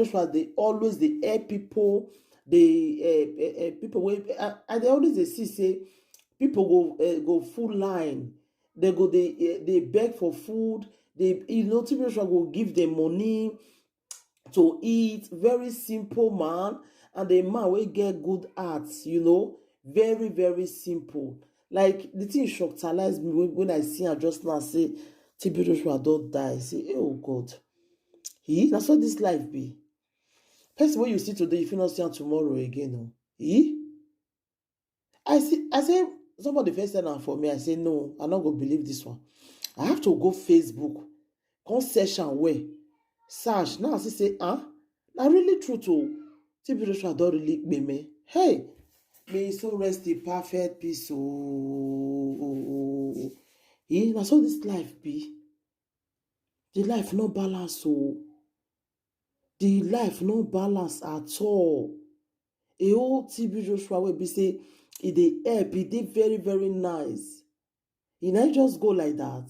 Joshua, they always they help people. They people and they always they see say people go full line. They go they beg for food. They TB Joshua go give them money to eat. Very simple man, and the man will get good arts. Very very simple. Like the thing shocked me when I see her just now. Say TB Joshua don't die. Say, oh God, that's what this life be. Person wey you see today, you fit not see am tomorrow again. Oh, I say somebody first said am for me. I say no, I not go believe this one. I have to go Facebook, come search am well, search. Now I see say, na really true to TB Joshua don really kpe me. Hey, may he so rest in perfect peace. Oh, na so this life be. The life no balance. The life no balance at all. A whole TB Joshua wey be say e dey help, e dey very very nice. E na just go like that.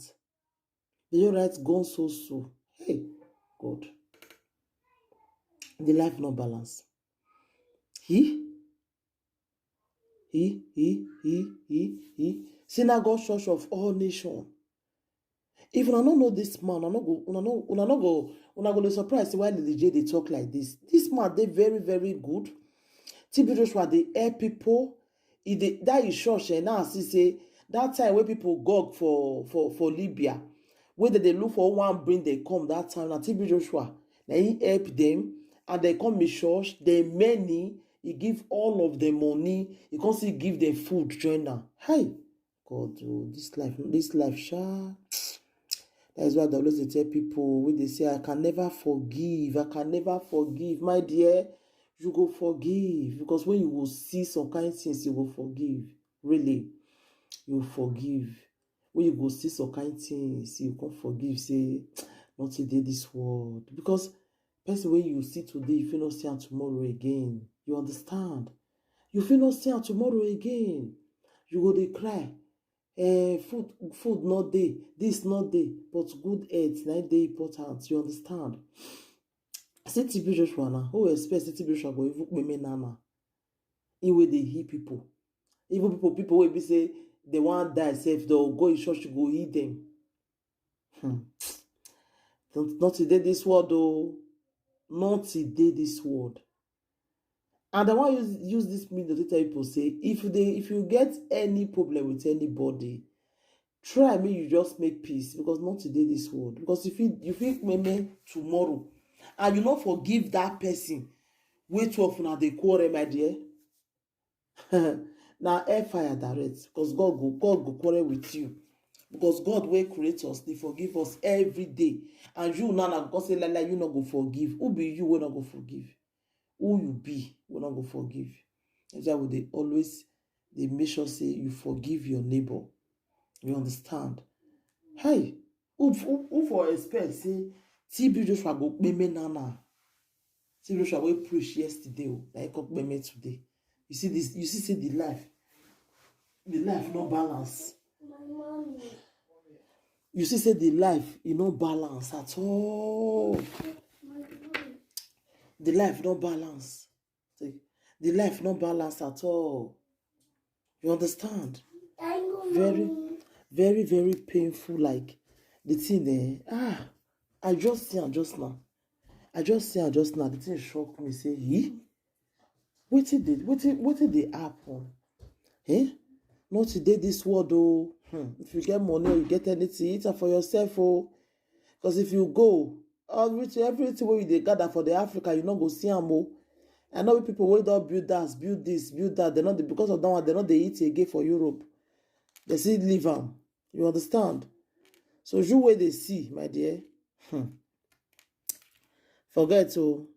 E just write gone so. Hey, God. The life no balance. Synagogue Church of All Nations. If una no know this man, una go dey surprise why the DJ dey talk like this. This man dey very very good. TB Joshua dey help people. That is church. And now I see say that time when people gog for Libya, where they look for one bring they come that time. Now TB Joshua, now he help them and they come to church. They many, he give all of the money. He can still give them food join them. Hey, God, this life, sha. That is why they always tell people when they say, I can never forgive. My dear, you go forgive. Because when you will see some kind of things, you will forgive. Really, you will forgive. When you go see some kind of things, you can forgive. Say, not today this world. Because person when you see today, you feel not see am tomorrow again. You understand? You feel not see am tomorrow again. You go dey cry. Food not there, this not there, but good health na dey important. You understand? Say TB Joshua now, who expect TB Joshua go even kpeme now? In way they heal people, even people will be say they want die safe. They'll go in church to go eat them. Not today this world though. Not today this world. And I want to use this medium to tell people say if you get any problem with anybody, try me you just make peace, because not today this world. Because if you maybe tomorrow and you not forgive that person, wait off now they quarrel, my dear. Now air fire direct, because God go quarrel with you. Because God will create us, they forgive us every day. And you now God say like you not go forgive. Who be you will not go forgive? Who you be will not go forgive. That's why they always they make sure say you forgive your neighbor. You understand? Hey, who for expect say TB Joshua go kpeme nana. TB Joshua will preach yesterday, like go kpeme today. You see this? You see say the life no balance. You see say the life no balance at all. The life no balance. The life no balance at all. You understand? Very, very, very painful. Like the thing there. I just see her just now. The thing shocked me. Say, what did they happen? Not today this world though. If you get money or you get anything, eat it for yourself. Because if you go, everything where they gather for the Africa, you not go see them. I know people wey don build that, build this, build that. They not because of that one. They not they eat again for Europe. They still leave them. You understand? So you where they see, my dear. Forget to.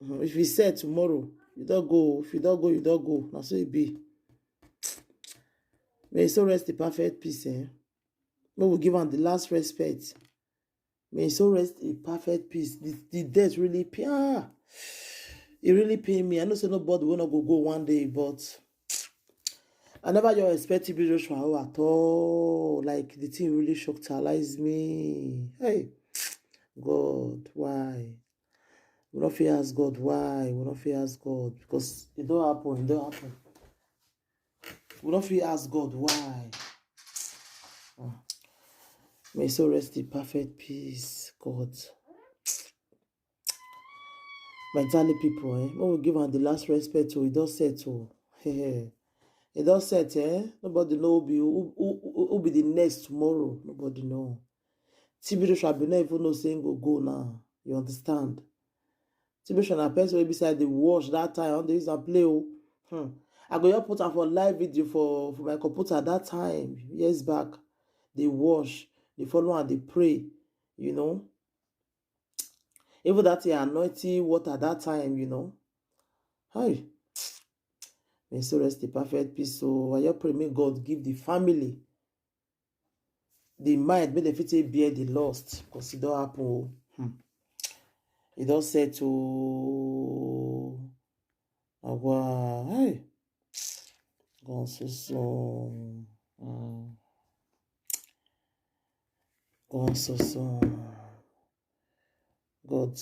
If you said tomorrow, you don't go. If you don't go, you don't go. Now so it be. May so rest in perfect peace. May we give him the last respect. May so rest in perfect peace. The death really it really pain me. I know say nobody will not go one day, but I never just expect TB Joshua at all. Like the thing really shocked me. Hey, God, why? We don't fear ask God why. We don't fear ask God because it don't happen. It don't happen. We don't fear ask God why. May so rest in perfect peace, God. My darling people, when we give am the last respect to, it does settle. It does set, Nobody know who be the next tomorrow. Nobody know. TB Joshua be not even know saying go now. You understand? TB Joshua na person wey beside the wash that time on the use and play. I go just put am for live video for my computer that time years back. They wash, they follow and they pray, you know. Even that anointing water that time, you know. Hi. May so rest the perfect peace. So I just pray, may God give the family the mind, may they fit bear the lost. Because it don't happen. It don't say to hey. God so. God so. God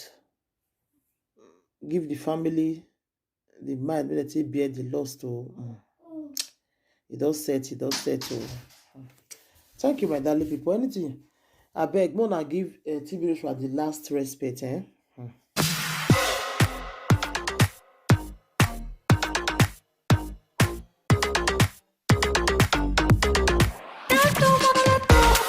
give the family the mind, may they bear the lost. It does set. Thank you, my darling people. Anything I beg, Mona give TB Joshua the last respect,